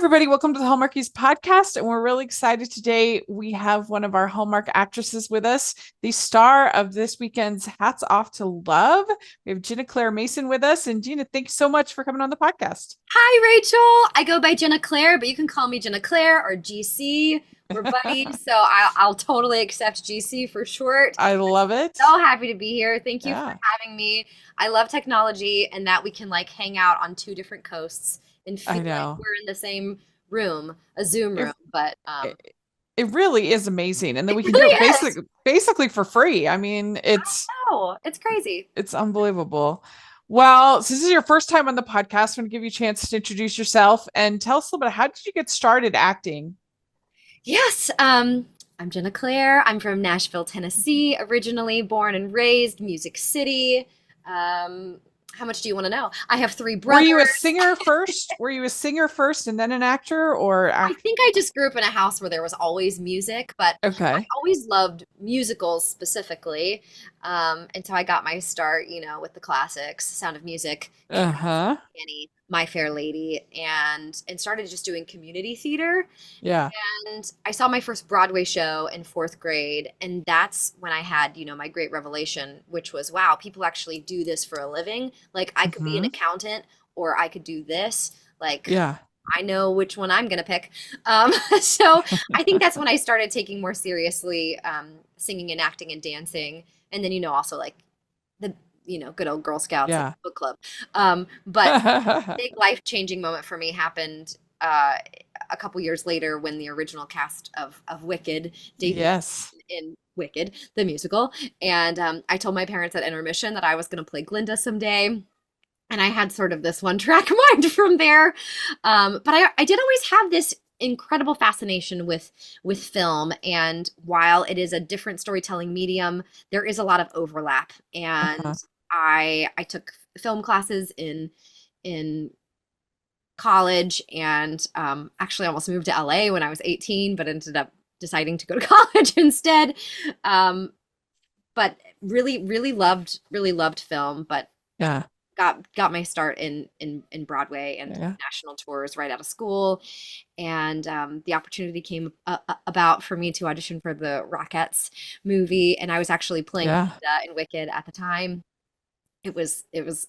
everybody. Welcome to the Hallmarkies podcast. And we're really excited today. We have one of our Hallmark actresses with us, the star of this weekend's Hats Off to Love. We have Ginna Claire Mason with us. And Ginna, thanks so much for coming on the podcast. Hi, Rachel. I go by Ginna Claire, but you can call me Ginna Claire or GC. We're buddies, so I'll totally accept GC for short. I love it. So happy to be here. Thank you for Yeah, having me. I love technology and that we can like hang out on two different coasts and I feel like know. we're in the same room, a Zoom It, room, but it, it really is amazing. And then it we can do really it is. basically for free. I mean, Oh, it's crazy. it's unbelievable. Well, since this is your first time on the podcast, I'm going to give you a chance to introduce yourself and tell us a little bit, how did you get started acting? Yes, I'm Ginna Claire. I'm from Nashville, Tennessee, originally born and raised, Music City. Um, how much do you want to know? I have three Were you a brothers. singer first? Were you a singer first and then an actor or I think I just grew up in a house where there was always music, but I Okay. always loved musicals specifically, until I got my start, with the classics, Sound of Music, Cats, Uh-huh. Annie, My Fair Lady, and started just doing community theater. Yeah. And I saw my first Broadway show in fourth grade, and that's when I had, my great revelation, which was, wow, people actually do this for a living. Like I could be an Hmm. accountant or I could do this. Like Yeah. I know which one I'm gonna pick. So I think that's when I started taking more seriously singing and acting and dancing, and then also like the good old Girl Scouts and Yeah. book club. But big life changing moment for me happened a couple years later when the original cast of Wicked debuted Yes. in Wicked the musical, and I told my parents at intermission that I was going to play Glinda someday. And I had sort of this one track mind from there. But I did always have this incredible fascination with film. And while it is a different storytelling medium, there is a lot of overlap. And Uh-huh. I took film classes in college and actually almost moved to LA when I was 18, but ended up deciding to go to college instead. Um, but really loved film, but Yeah. got my start in Broadway and Yeah. national tours right out of school, and the opportunity came about for me to audition for the Rockettes movie, and I was actually playing Yeah. Glinda in Wicked at the time. It was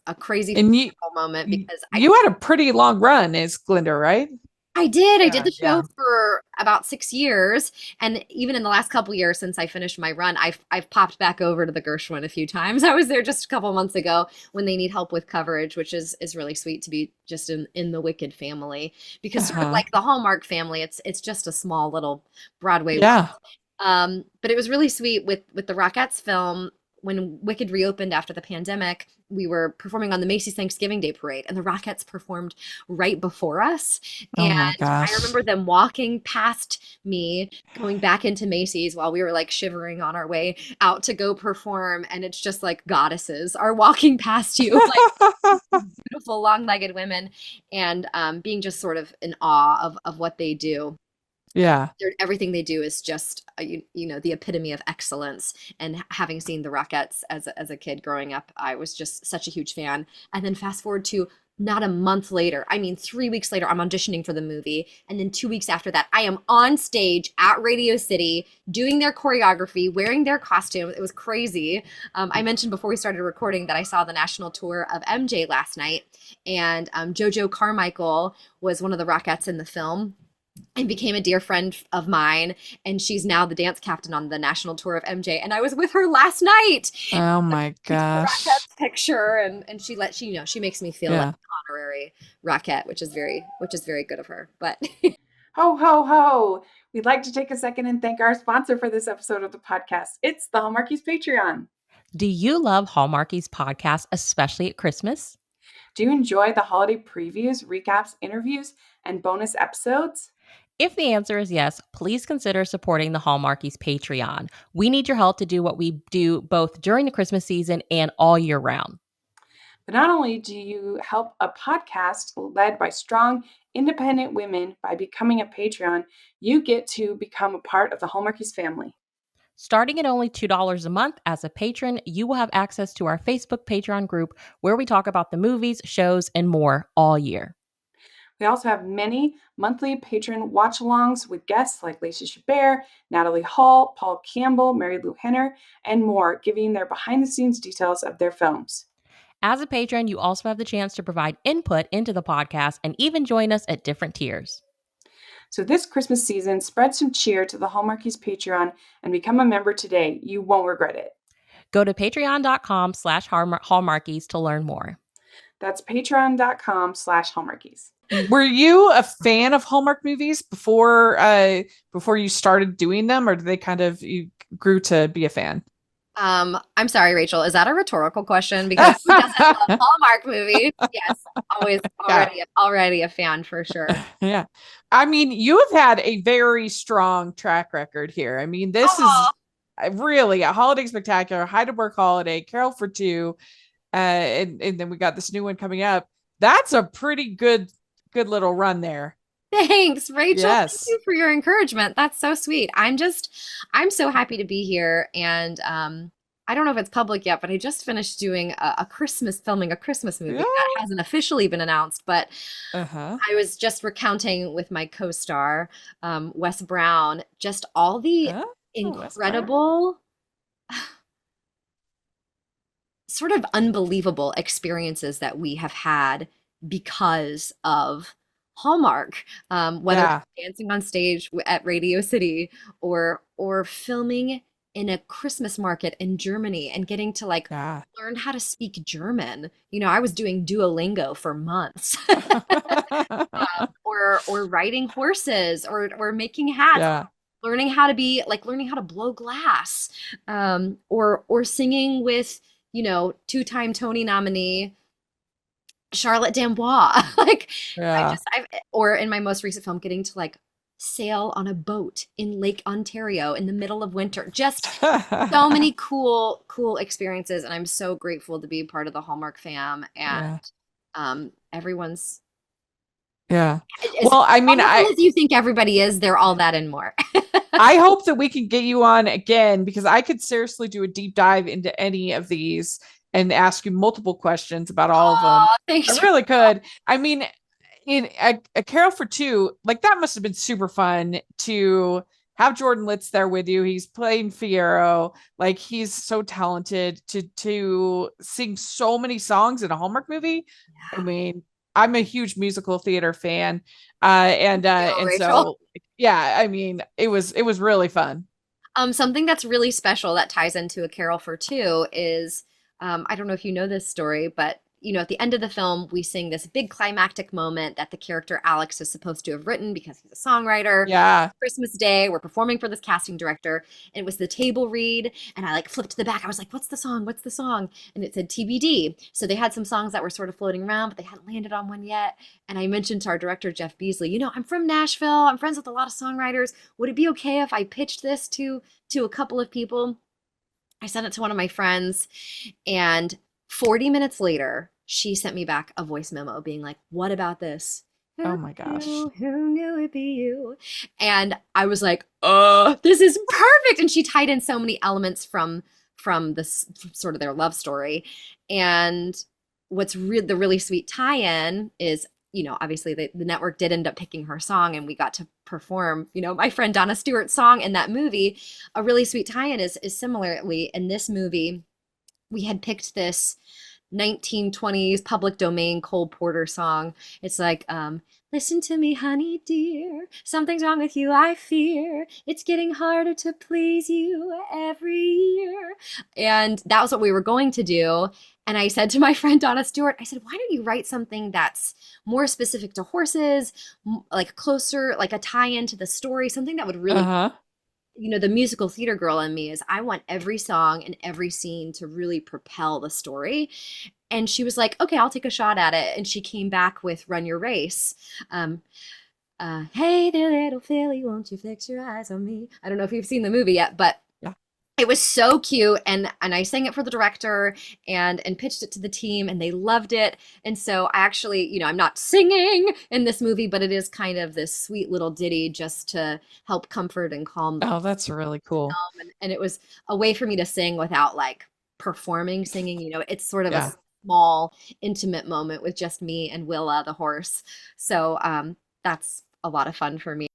a crazy And moment because you had a pretty long run as Glinda, right? I did. I did Yeah. the show Yeah. for about 6 years, and even in the last couple years since I finished my run, I've popped back over to the Gershwin a few times. I was there just a couple months ago when they need help with coverage, which is really sweet to be just in the Wicked family because sort of Uh-huh. like the Hallmark family, it's just a small little Broadway world. Yeah. But it was really sweet with the Rockettes film. When Wicked reopened after the pandemic, we were performing on the Macy's Thanksgiving Day Parade, and the Rockettes performed right before us. Oh And my I gosh. remember them walking past me, going back into Macy's while we were like shivering on our way out to go perform. And it's just like goddesses are walking past you, like beautiful long-legged women, and being just sort of in awe of what they do. Yeah. Everything they do is just the epitome of excellence, and having seen the Rockettes as a kid growing up, I was just such a huge fan. And then fast forward to not a month later, I mean 3 weeks later, I'm auditioning for the movie, and then 2 weeks after that I am on stage at Radio City doing their choreography, wearing their costumes. It was crazy. I mentioned before we started recording that I saw the national tour of MJ last night, and JoJo Carmichael was one of the Rockettes in the film and became a dear friend of mine, and she's now the dance captain on the national tour of MJ, and I was with her last night. Oh my We took a gosh. Rockettes picture, and she makes me feel like Yeah. an honorary Rockette, which is very good of her. But Ho, ho, ho. We'd like to take a second and thank our sponsor for this episode of the podcast. It's the Hallmarkies Patreon. Do you love Hallmarkies podcast, especially at Christmas? Do you enjoy the holiday previews, recaps, interviews, and bonus episodes? If the answer is yes, please consider supporting the Hallmarkies Patreon. We need your help to do what we do both during the Christmas season and all year round. But not only do you help a podcast led by strong, independent women by becoming a Patreon, you get to become a part of the Hallmarkies family. Starting at only $2 a month as a patron, you will have access to our Facebook Patreon group where we talk about the movies, shows, and more all year. We also have many monthly patron watch-alongs with guests like Lacey Chabert, Natalie Hall, Paul Campbell, Mary Lou Henner, and more, giving their behind-the-scenes details of their films. As a patron, you also have the chance to provide input into the podcast and even join us at different tiers. So this Christmas season, spread some cheer to the Hallmarkies Patreon and become a member today. You won't regret it. Go to patreon.com/Hallmarkies to learn more. That's patreon.com/Hallmarkies. Were you a fan of Hallmark movies before you started doing them, or did they you grew to be a fan? I'm sorry, Rachel. Is that a rhetorical question? Because who doesn't love Hallmark movies? Yes, already a fan for sure. Yeah. I mean, you have had a very strong track record here. I mean, this is really a holiday spectacular, Heidelberg Holiday, Carol for Two, and then we got this new one coming up. That's a pretty good little run there. Thanks, Rachel. Yes. Thank you for your encouragement. That's so sweet. I'm so happy to be here. And I don't know if it's public yet, but I just finished doing filming a Christmas movie that hasn't officially been announced. But I was just recounting with my co-star, Wes Brown, just all the incredible, sort of unbelievable experiences that we have had because of Hallmark, whether dancing on stage at Radio City or filming in a Christmas market in Germany and getting to learn how to speak German. I was doing Duolingo for months, or riding horses or making hats, learning how to blow glass, or singing with, two-time Tony nominee Charlotte Dambois. Or in my most recent film, getting to sail on a boat in Lake Ontario in the middle of winter. Just so many cool experiences, and I'm so grateful to be part of the Hallmark fam. And everyone's well, I mean, as you think everybody is, they're all that and more. I hope that we can get you on again, because I could seriously do a deep dive into any of these and ask you multiple questions about all of them. Thanks. I really could. I mean, in a Carol for Two, that must have been super fun to have Jordan Litz there with you. He's playing Fiyero. He's so talented to sing so many songs in a Hallmark movie. Yeah. I mean, I'm a huge musical theater fan. And so, I mean, it was really fun. Something that's really special that ties into A Carol for Two is, I don't know if you know this story, but at the end of the film, we sing this big climactic moment that the character Alex is supposed to have written because he's a songwriter. Yeah. Christmas Day, we're performing for this casting director, and it was the table read, and I flipped to the back. I was like, what's the song? What's the song? And it said TBD. So they had some songs that were sort of floating around, but they hadn't landed on one yet. And I mentioned to our director, Jeff Beasley, I'm from Nashville. I'm friends with a lot of songwriters. Would it be okay if I pitched this to a couple of people? I sent it to one of my friends, and 40 minutes later, she sent me back a voice memo being like, what about this? Oh my gosh. Who knew it'd be you? And I was like, oh, this is perfect. And she tied in so many elements from this sort of their love story. And what's the really sweet tie-in is, obviously the network did end up picking her song, and we got to perform, my friend Donna Stewart's song in that movie. A really sweet tie-in is similarly in this movie, we had picked this 1920s public domain Cole Porter song. It's like, listen to me, honey dear, something's wrong with you, I fear. It's getting harder to please you every year. And that was what we were going to do. And I said to my friend Donna Stewart, I said, why don't you write something that's more specific to horses, closer, a tie-in to the story, something that would really the musical theater girl in me is I want every song and every scene to really propel the story. And she was like, okay, I'll take a shot at it. And she came back with Run Your Race. Hey there, little filly, won't you fix your eyes on me? I don't know if you've seen the movie yet, but it was so cute. And I sang it for the director and pitched it to the team, and they loved it. And so I actually, I'm not singing in this movie, but it is kind of this sweet little ditty just to help comfort and calm them. Oh, that's really cool. And it was a way for me to sing without performing singing. It's sort of a small, intimate moment with just me and Willa, the horse. So that's a lot of fun for me.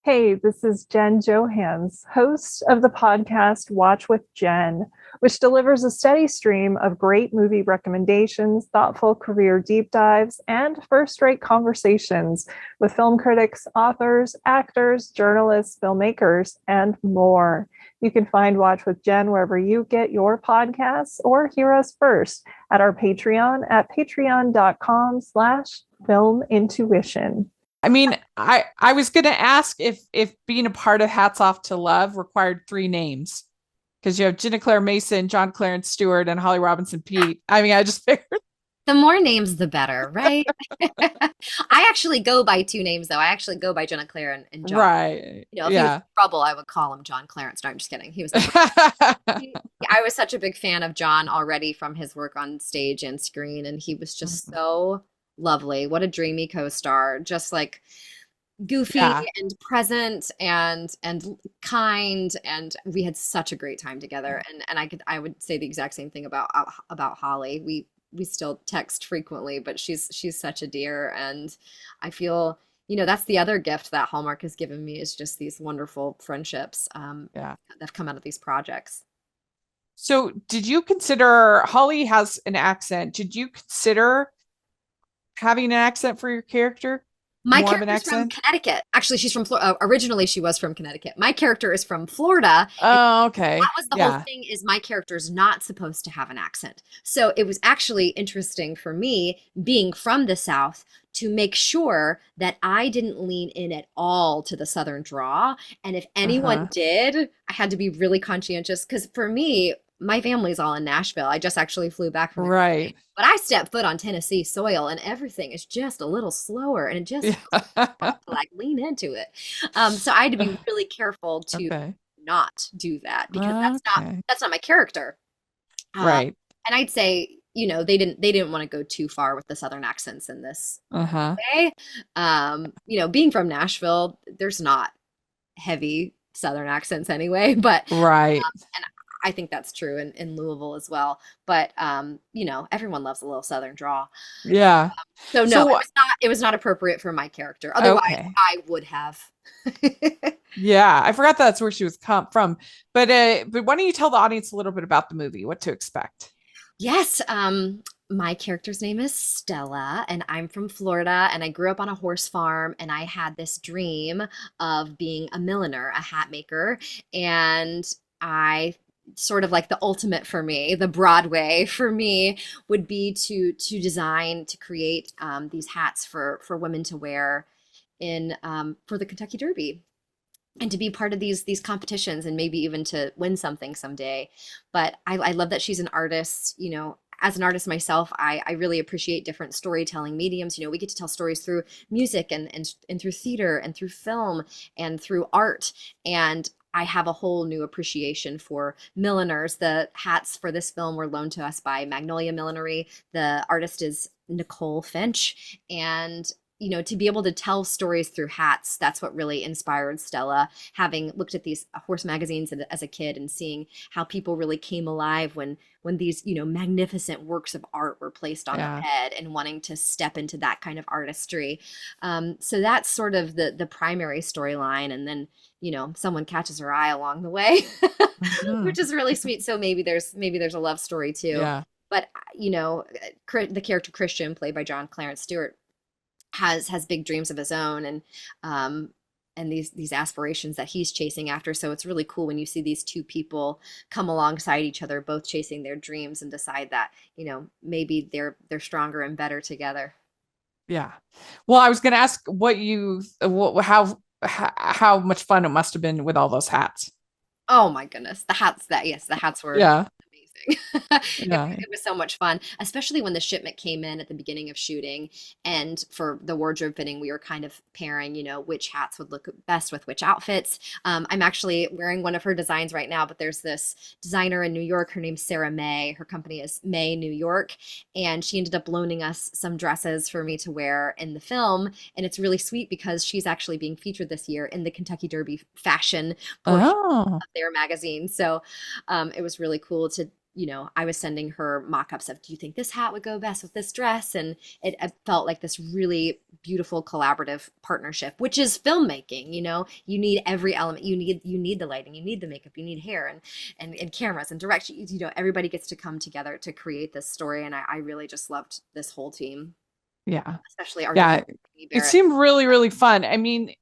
Hey, this is Jen Johans, host of the podcast Watch with Jen, which delivers a steady stream of great movie recommendations, thoughtful career deep dives, and first-rate conversations with film critics, authors, actors, journalists, filmmakers, and more. You can find Watch with Jen wherever you get your podcasts or hear us first at our Patreon at patreon.com/filmintuition. I mean, I was going to ask if being a part of Hats Off to Love required 3 names, because you have Ginna Claire Mason, John Clarence Stewart, and Holly Robinson Pete. I mean, I just figured. The more names, the better, right? I actually go by 2 names, though. I actually go by Ginna Claire and John. Right. You know, if he was in trouble, I would call him John Clarence. No, I'm just kidding. He was. I was such a big fan of John already from his work on stage and screen, and he was just so lovely. What a dreamy co-star. Just like goofy and present and kind, and we had such a great time together. And I would say the exact same thing about Holly. We still text frequently, but she's such a dear, and I feel, you know, that's the other gift that Hallmark has given me, is just these wonderful friendships that have come out of these projects. So did you consider, Holly has an accent, did you consider having an accent for your character? My character's from Connecticut. Actually, she's from Florida. Originally, she was from Connecticut. My character is from Florida. Oh, okay. That was the whole thing, is my character's not supposed to have an accent. So it was actually interesting for me, being from the South, to make sure that I didn't lean in at all to the Southern draw. And if anyone did, I had to be really conscientious, because for me, my family's all in Nashville. I just actually flew back from right. But I stepped foot on Tennessee soil, and everything is just a little slower, and it just to like lean into it. So I had to be really careful to not do that, because that's not my character. Right. And I'd say, you know, they didn't want to go too far with the Southern accents in this way. You know, being from Nashville, there's not heavy Southern accents anyway, but right. And I think that's true in Louisville as well. But you know, everyone loves a little Southern draw. Yeah. So no, it was not appropriate for my character. Otherwise, I would have. Yeah, I forgot that's where she was from. But why don't you tell the audience a little bit about the movie, what to expect? Yes. My character's name is Stella, and I'm from Florida, and I grew up on a horse farm, and I had this dream of being a milliner, a hat maker, and I sort of like the ultimate for me, the Broadway for me, would be to design, to create these hats for women to wear in for the Kentucky Derby, and to be part of these competitions, and maybe even to win something someday. But I love that she's an artist. You know, as an artist myself, I really appreciate different storytelling mediums. You know, we get to tell stories through music and through theater and through film and through art. And I have a whole new appreciation for milliners. The hats for this film were loaned to us by Magnolia Millinery. The artist is Nicole Finch. And you know, to be able to tell stories through hats, that's what really inspired Stella. Having looked at these horse magazines as a kid, and seeing how people really came alive when these, you know, magnificent works of art were placed on their head, and wanting to step into that kind of artistry. So that's sort of the primary storyline. And then, you know, someone catches her eye along the way, which is really sweet. So maybe there's a love story too. Yeah. But, you know, the character Christian, played by John Clarence Stewart, has big dreams of his own, and these aspirations that he's chasing after. So it's really cool when you see these two people come alongside each other, both chasing their dreams, and decide that, you know, maybe they're stronger and better together. Yeah. Well, I was going to ask how much fun it must have been with all those hats. Oh my goodness. The hats were amazing. It was so much fun, especially when the shipment came in at the beginning of shooting, and for the wardrobe fitting, we were kind of pairing, you know, which hats would look best with which outfits. I'm actually wearing one of her designs right now, but there's this designer in New York. Her name's Sarah May. Her company is May New York, and she ended up loaning us some dresses for me to wear in the film. And it's really sweet because she's actually being featured this year in the Kentucky Derby fashion portion of their magazine. So it was really cool to, I was sending her mock-ups of, do you think this hat would go best with this dress? And it felt like this really beautiful collaborative partnership, which is filmmaking. You need every element. You need the lighting, you need the makeup, you need hair and cameras and direction. Everybody gets to come together to create this story. And I really just loved this whole team. Yeah. Especially our it seemed really, really fun. I mean,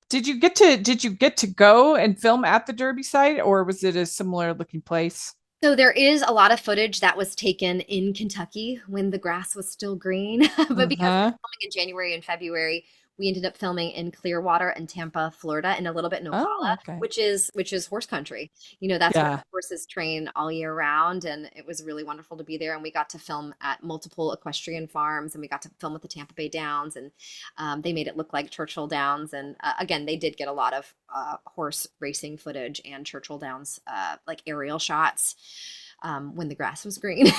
did you get to go and film at the Derby site, or was it a similar looking place? So there is a lot of footage that was taken in Kentucky when the grass was still green. But because we were filming in January and February, we ended up filming in Clearwater and Tampa, Florida, and a little bit in Ocala, which is horse country. That's where horses train all year round, and it was really wonderful to be there. And we got to film at multiple equestrian farms, and we got to film at the Tampa Bay Downs, and they made it look like Churchill Downs. And again, they did get a lot of horse racing footage and Churchill Downs like aerial shots. When the grass was green,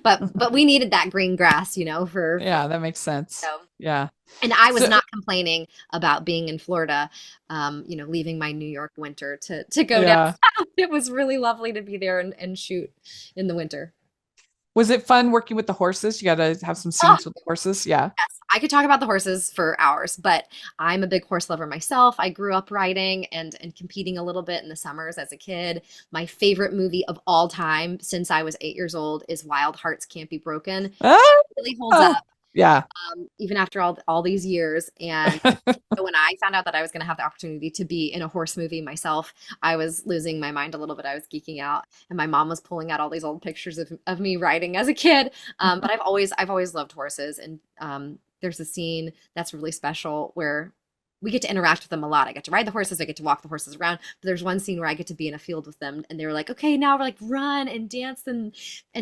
but we needed that green grass, for that makes sense. So, yeah. And I was not complaining about being in Florida, leaving my New York winter to go down south. It was really lovely to be there and shoot in the winter. Was it fun working with the horses? You got to have some scenes with the horses. Yeah. Yes. I could talk about the horses for hours, but I'm a big horse lover myself. I grew up riding and competing a little bit in the summers as a kid. My favorite movie of all time since I was 8 years old is Wild Hearts Can't Be Broken. It really holds up. Yeah. Even after all these years. And so when I found out that I was going to have the opportunity to be in a horse movie myself, I was losing my mind a little bit. I was geeking out, and my mom was pulling out all these old pictures of me riding as a kid. But I've always loved horses. And there's a scene that's really special where we get to interact with them a lot. I get to ride the horses. I get to walk the horses around. But there's one scene where I get to be in a field with them, and they were like, okay, now we're like run and dance and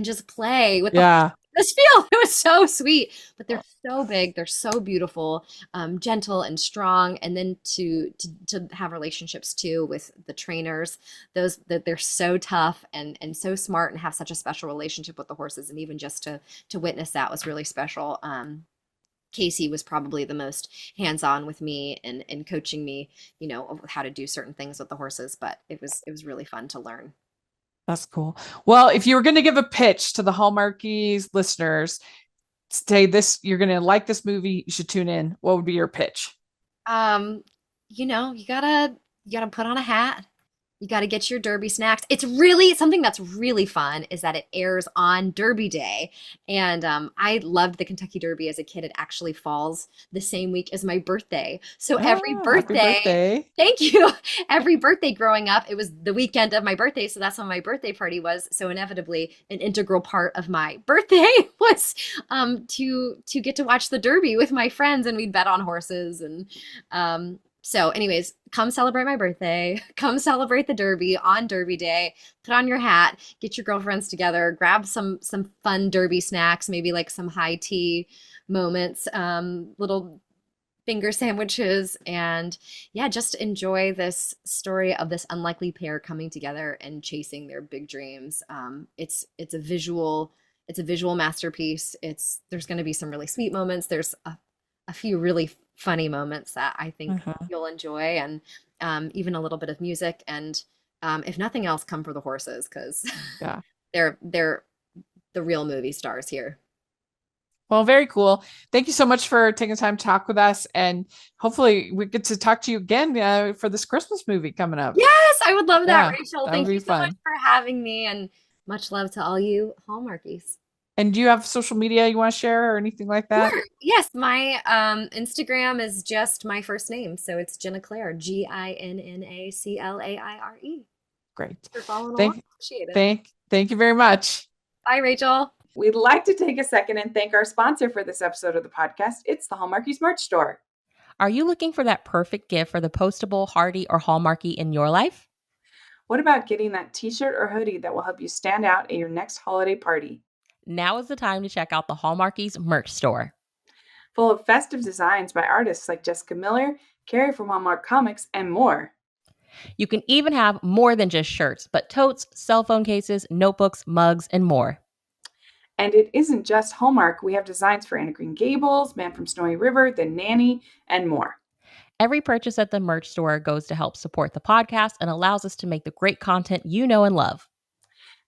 just play with this field. It was so sweet. But they're so big. They're so beautiful, gentle and strong. And then to have relationships too with the trainers, that they're so tough and so smart and have such a special relationship with the horses. And even just to witness that was really special. Casey was probably the most hands-on with me and coaching me, of how to do certain things with the horses, but it was really fun to learn. That's cool. Well, if you were going to give a pitch to the Hallmarkies listeners, say this, you're going to like this movie, you should tune in, what would be your pitch? You gotta put on a hat. You got to get your Derby snacks. It's really something that's really fun is that it airs on Derby Day. And I loved the Kentucky Derby as a kid. It actually falls the same week as my birthday. So every birthday, thank you. Every birthday growing up, it was the weekend of my birthday. So that's when my birthday party was. So inevitably, an integral part of my birthday was to get to watch the Derby with my friends, and we'd bet on horses. And so anyways, come celebrate my birthday, come celebrate the Derby on Derby Day, put on your hat, get your girlfriends together, grab some fun Derby snacks, maybe like some high tea moments, little finger sandwiches, and just enjoy this story of this unlikely pair coming together and chasing their big dreams. It's a visual masterpiece. There's going to be some really sweet moments. There's a few really funny moments that I think you'll enjoy, and even a little bit of music. And if nothing else, come for the horses, because they're the real movie stars here. Well, very cool. Thank you so much for taking the time to talk with us, and hopefully we get to talk to you again for this Christmas movie coming up. Yes, I would love that, Rachel. Thank you so much for having me, and much love to all you Hallmarkies. And do you have social media you want to share or anything like that? Sure. Yes, my Instagram is just my first name. So it's Ginna Claire, GINNACLAIRE. Great. For following along. Appreciate it. Thank you very much. Bye, Rachel. We'd like to take a second and thank our sponsor for this episode of the podcast. It's the Hallmarkies merch store. Are you looking for that perfect gift for the postable, Hardy, or Hallmarky in your life? What about getting that t-shirt or hoodie that will help you stand out at your next holiday party? Now is the time to check out the Hallmarkies merch store. Full of festive designs by artists like Jessica Miller, Carrie from Hallmark Comics, and more. You can even have more than just shirts, but totes, cell phone cases, notebooks, mugs, and more. And it isn't just Hallmark. We have designs for Anna Green Gables, Man from Snowy River, The Nanny, and more. Every purchase at the merch store goes to help support the podcast and allows us to make the great content you know and love.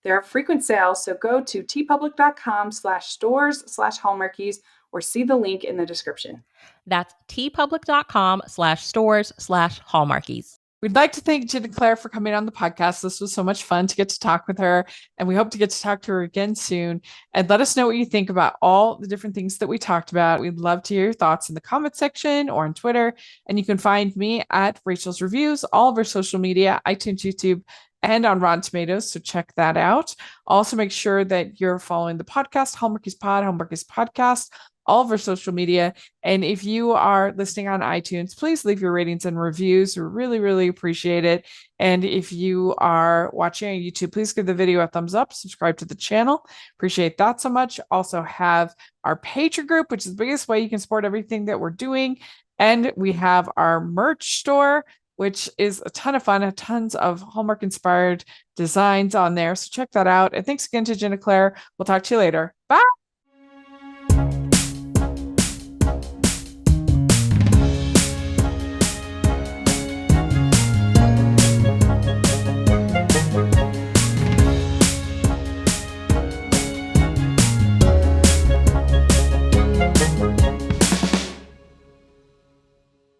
There are frequent sales, so go to tpublic.com/stores/Hallmarkies or see the link in the description. That's tpublic.com/stores/Hallmarkies. We'd like to thank Ginna Claire for coming on the podcast. This was so much fun to get to talk with her, and we hope to get to talk to her again soon. And let us know what you think about all the different things that we talked about. We'd love to hear your thoughts in the comment section or on Twitter. And you can find me at Rachel's Reviews, all of our social media, iTunes, YouTube, and on Rotten Tomatoes. So check that out. Also, make sure that you're following the podcast, Hallmarkies Pod, Hallmarkies Podcast, all of our social media. And if you are listening on iTunes, please leave your ratings and reviews. We really, really appreciate it. And if you are watching on YouTube, please give the video a thumbs up, subscribe to the channel. Appreciate that so much. Also have our Patreon group, which is the biggest way you can support everything that we're doing. And we have our merch store, which is a ton of fun, tons of Hallmark inspired designs on there. So check that out. And thanks again to Ginna Claire. We'll talk to you later. Bye.